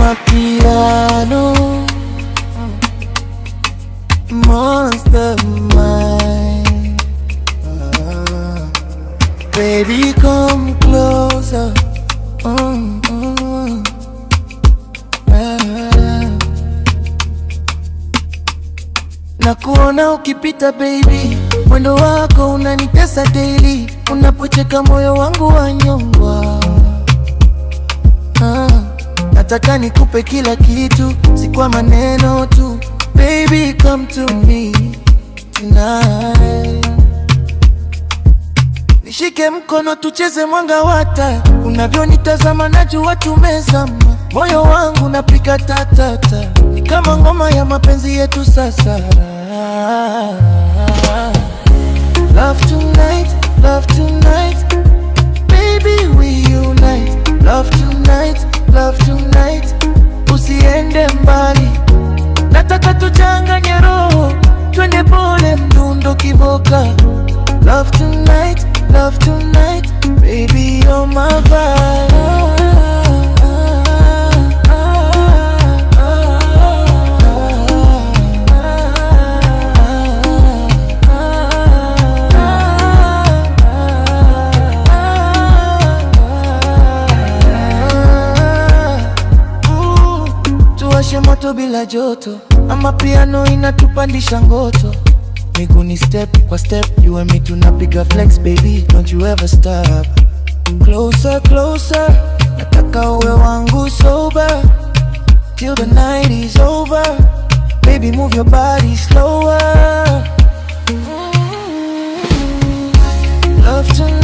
Amapiano, monster mind. Baby, come closer. Na kuona ukipita baby, mwendo wako unanitesa daily. Unapocheka moyo wangu wanyongwa. Nataka nikupe kila kitu, si kwa maneno tu. Baby, come to me tonight. Nishike mkono tucheze mwanga wata. Unavyonitazama najua tumezama. Moyo wangu napika tatata. Ni kama ngoma ya mapenzi yetu sasa. Love tonight, love tonight. Baby, we unite. Love tonight, love tonight. Usiende mbali. Nataka tuchanganye roho, twende pole mdundo kiboka. Love tonight, love tonight. Baby, you're my vibe. Tuwashe moto bila joto. Amapiano inatupandisha ngoto. Miguni step kwa step, you and me tunapiga flex baby, don't you ever stop. Closer, closer, nataka uwe wangu sober till the night is over. Baby, move your body slower. Love tonight.